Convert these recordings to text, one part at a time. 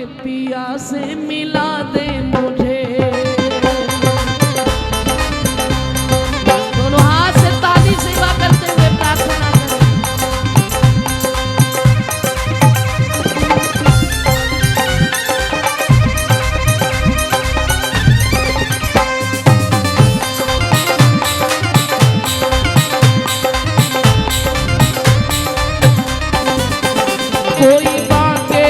पिया से मिला दे मुझे। दोनों हाथ से ताली सेवा करते हुए प्रार्थना करें। कोई बाके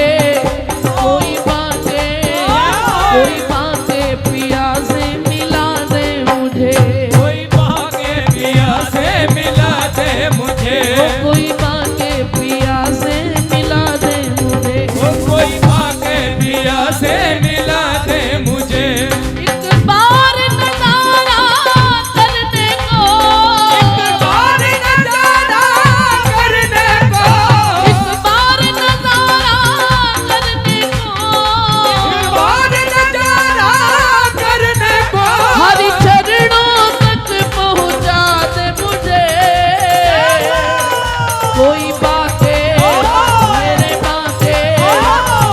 पिया से मिला दे मुझे। कोई बाके पिया से मिला दे मुझे। कोई बाके पिया से मिला दे मुझे। कोई बाके पिया से मिला दे मुझे। एक बार नजारा करने को, एक बार नजारा करने को, एक बार नजारा करने को, एक बार नजारा करने को। हरि चरणों तक पहुंचा दे मुझे। कोई बाके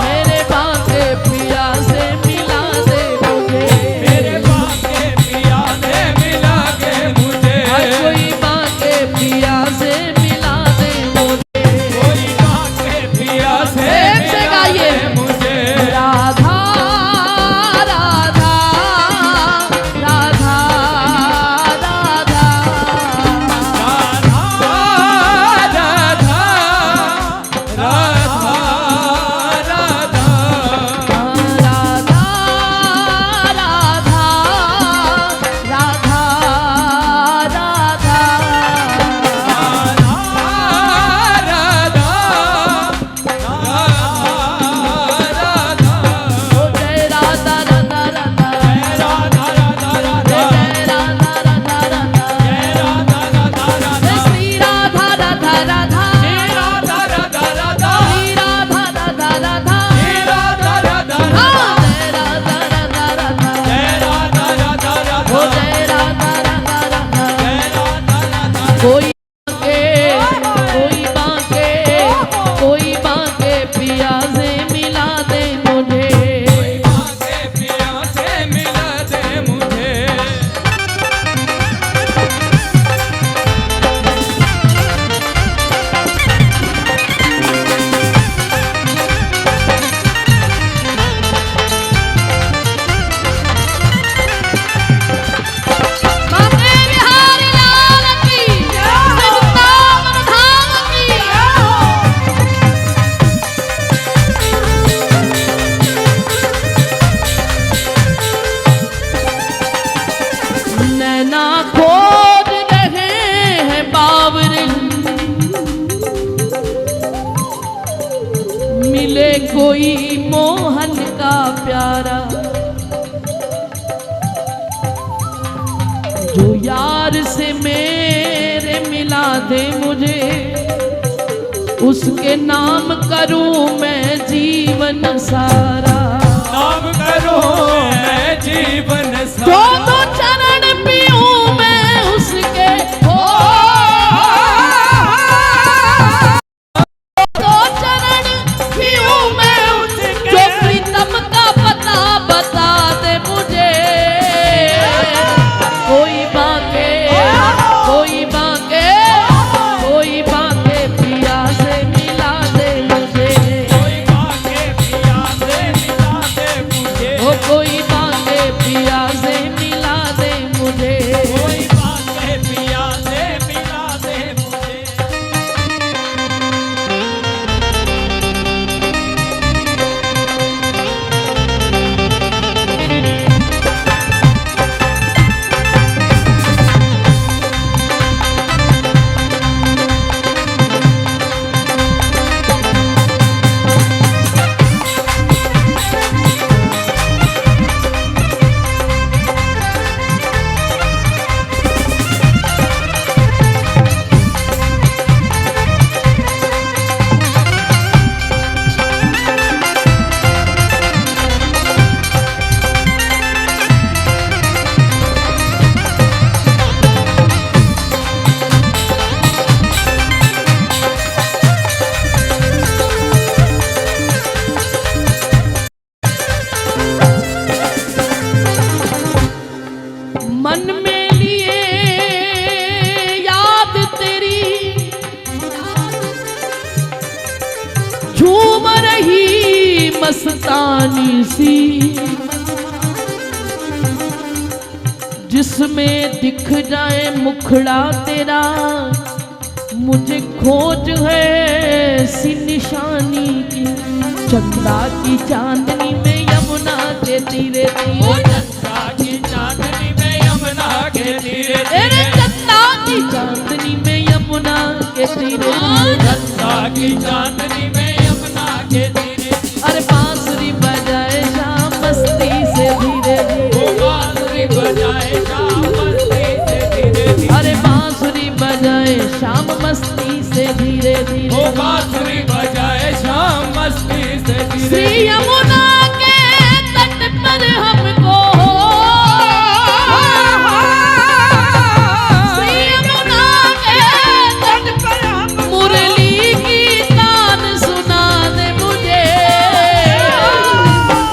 मेरे बाके पिया से मिला दे मुझे। मेरे बाके पिया से मिला दे मुझे। कोई बाके पिया से मिला दे मुझे। कोई बाके पिया से एक से मिला गाइए। दे मुझे। राधा राधा राधा राधा राधा राधा राधा कोई बाके पिया से मिला दे मुझे। बाके पिया से मिला दे मुझे। बाके बिहारी लाल की वृंदावन धाम की। नैना खोज रहे हैं बावरे, मिले कोई मोहन का प्यारा। जो यार से मेरे मिला दे मुझे, उसके नाम करूं मैं जीवन सारा। नाम करो मैं जीवन जो सारा। दो चरण पीऊं मैं उसके, हो दो चरण पीऊं मैं उसके। जो प्रीतम का पता बता दे मुझे। कोई बाके पिया से मिला दे मुझे। कोई बाके पिया से मस्तानी सी जिसमें दिख जाए मुखड़ा तेरा, मुझे खोज है सी निशानी की। चंदा की चांदनी में यमुना के तीरे तीरे, चंदा की चांदनी में यमुना के तीरे तेरे चंदा की चांदनी में यमुना के तीरे, चंदा की चांदनी में यमुना के तीरे। अरे बांसुरी बजाए शाम मस्ती से धीरे धीरे, बांसुरी बजाए शाम मस्ती से धीरे धीरे, अरे बांसुरी बजाए शाम मस्ती से धीरे धीरे, बांसुरी बजाए शाम मस्ती से धीरे। श्री यमुना के तट पर हमको, श्री यमुना के तट पर हम मुरली की तान सुना दे मुझे।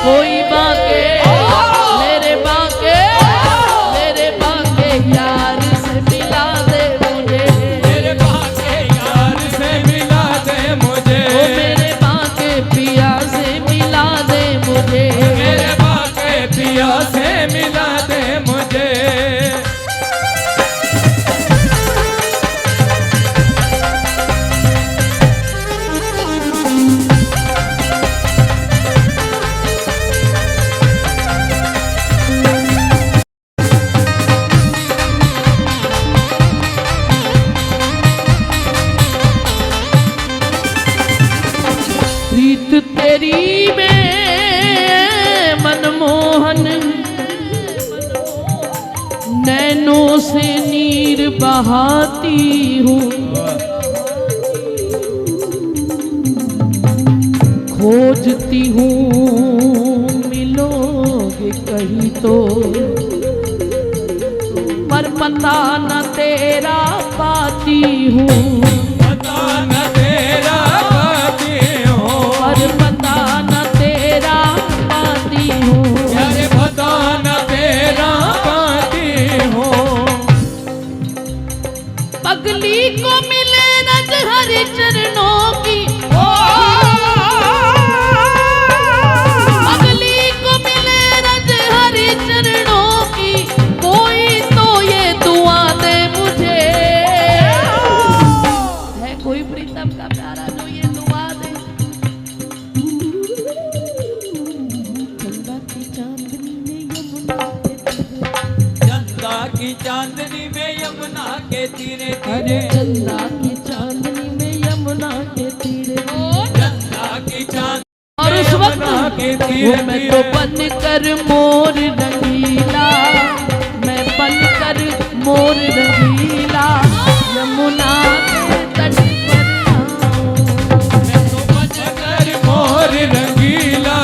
कोई बाके मेरे बाके, मेरे बाके यार से मिला दे मुझे, मेरे बाके यार से मिला दे मुझे, ओ मेरे बाके पिया से मिला दे मुझे, मेरे बाके पिया से मिला दे मुझे। प्रीत तेरी में मनमोहन, नैनों से नीर बहाती हूँ। खोजती हूँ मिलोगे कहीं तो, पर पता न तेरा पाती हूँ, पता न तेरा पाती हूँ, पर पता न तेरा पाती हूँ। अरे पता न तेरा पाती हूँ। पगली को मिले रज हरि चरणों की, पगली को मिले रज हरि चरणों की, कोई तो ये दुआ दे मुझे। है कोई प्रीतम का प्यारा जो ये दुआ दे। चंदा की चांदनी में यमुना के तीरे, चंदा की चांदनी में यमुना के तीरे अरे तीरे, चंदा की चांदनी में यमुना के तीरे, चंदा की चांदनी और उस वक्त यमुना के वो तीरे मैं तो तीरे। बन कर मोर रंगीला, मैं बन कर मोर रंगीला, यमुना के तट पर आऊं। मैं तो बजकर मोर रंगीला,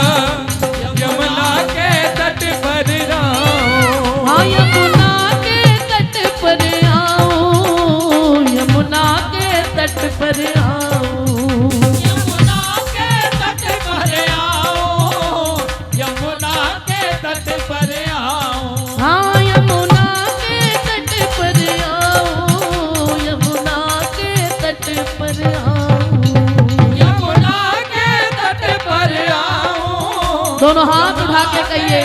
यमुना के तट पर आऊं। हाँ यमुना के तट पर आऊं, यमुना के तट पर आऊं। यमुना के तट पर आऊं, यमुना के तट पर आऊं। हाँ यमुना के तट पर आऊं, यमुना के तट पर आऊं। यमुना के तट पर आऊं। दोनों हाथ उठा के कहिए,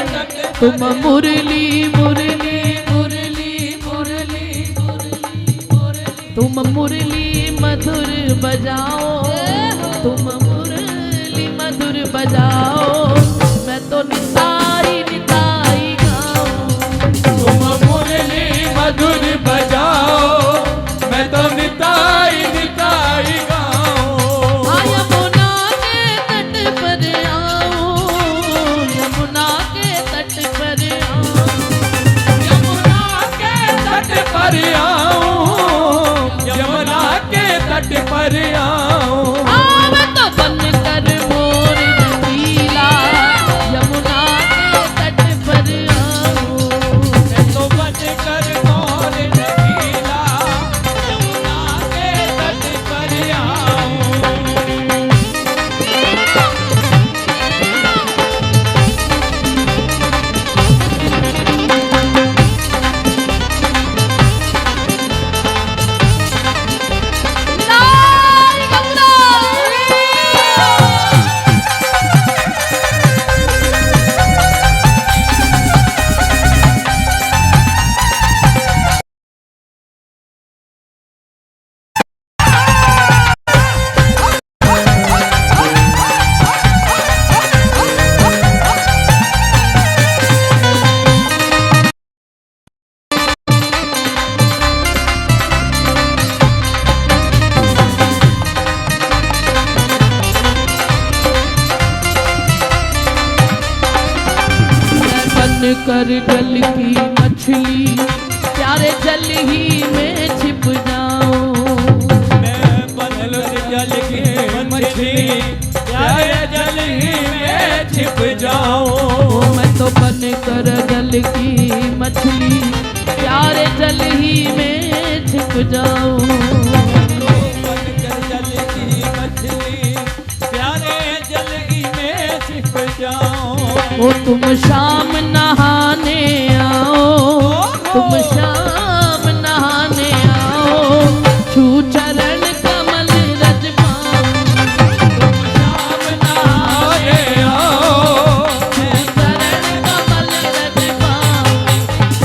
तुम मुरली मुरली मुरली मुरली मुरली, तुम मुरली मधुर बजाओ, तुम मुरली मधुर बजाओ, मैं तो निताई निताई गाऊं। तुम मुरली मधुर बजाओ, मैं तो निताई निताई गाऊं। हाँ यमुना के तट पर आऊं, यमुना के तट पर आऊं। यमुना के तट पर आऊं, यमुना के तट पर आऊं। हाँ मैं तो बन कर मोर रंगीला, कर जल की मछली, प्यारे जल ही में छिप जाऊं। मैं बनल जल की मछली, प्यारे जल ही में छिप जाऊं। मैं तो बन कर जल की मछली, प्यारे जल ही में छिप जाऊं। बनकर जल की मछली, प्यारे जल ही में छिप जाऊं। ओ तुम शाम नहाने आओ, तुम शाम नहाने आओ, छू चरण कमल रज पाऊं। तुम शाम नहाने आओ, चरण कमल रज पाऊं।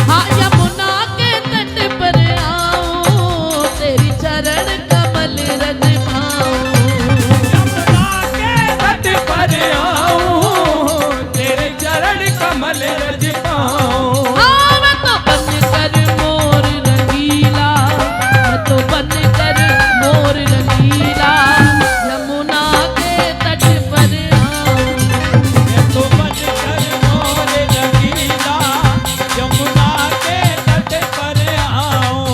हाँ यमुना के तट पर आओ, तेरी चरण कमल रज पाऊं। यमुना के तट पर आऊं, तेरे चरण कमल रज पाऊं। हाँ मैं तो बन कर मोर रंगीला, मैं तो बन कर मोर रंगीला, यमुना के तट पर आऊं। मैं तो बनकर मोर रंगीला, यमुना के तट पर आऊं।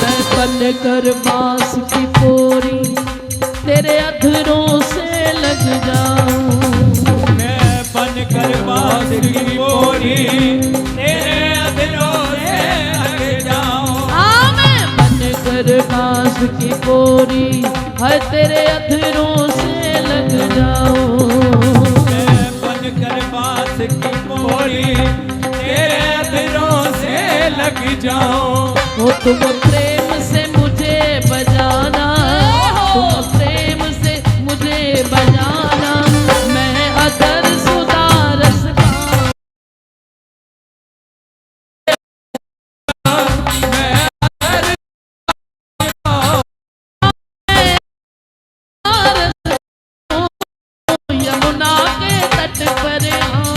मैं बन कर बांस की पोरी, तेरे अधरों से लग जाऊं। मैं बनकर बांस की बोरी, तेरे अधरों से लग जाऊं। हाँ मैं बन कर बांस की पोरी, है तेरे अधरों से लग जाऊं। मैं बनकर बांस की बोरी, तेरे अधरों से लग जाऊं। वो तुम प्रेम से मुझे बजाना, तुम प्रेम से मुझे बजाना, मैं अदर सुधारस पाऊं। यमुना के तट पर आऊं।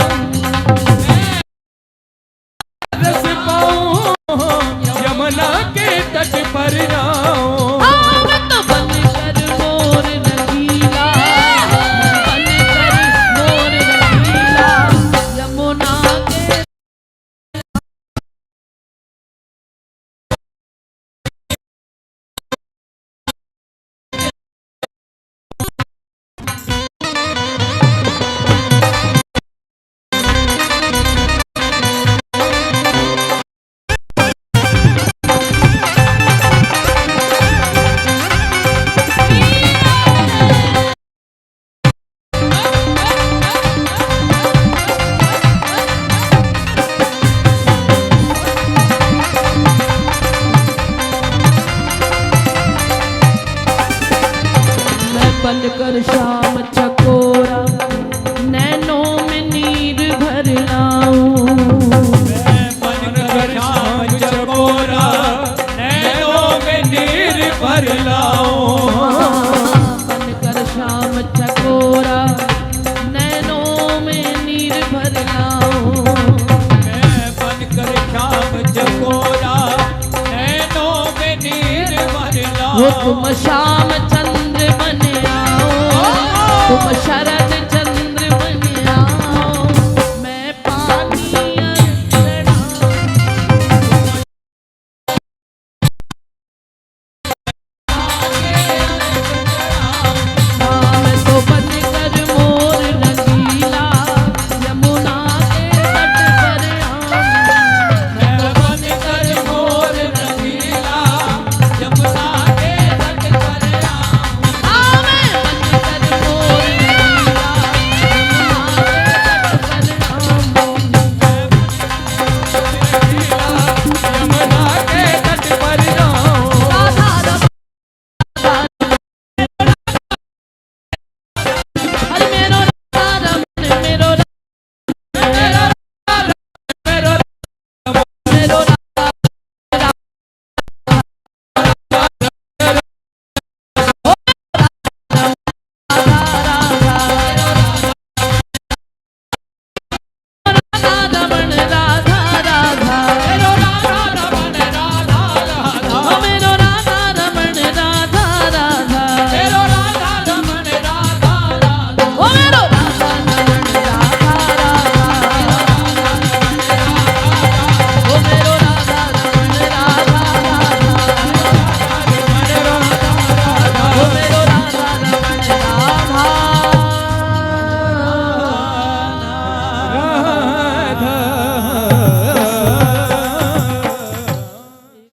रस पाऊं, यमुना के तट पर आऊं। हाँ मैं तो बन कर मोर रंगीला, बन कर मोर रंगीला, यमुना के बनकर शाम चकोरा, नैनों में नीर भर लाऊं। मैं बनकर शाम चकोरा, नैनों में नीर भर लाऊं। बनकर शाम चकोरा, नैनों में नीर भर लाऊं। मैं बनकर शाम चकोरा, नैनों में नीर भर वो लाऊं। तुम श्याम चंद्र बन आओ, तुम शरण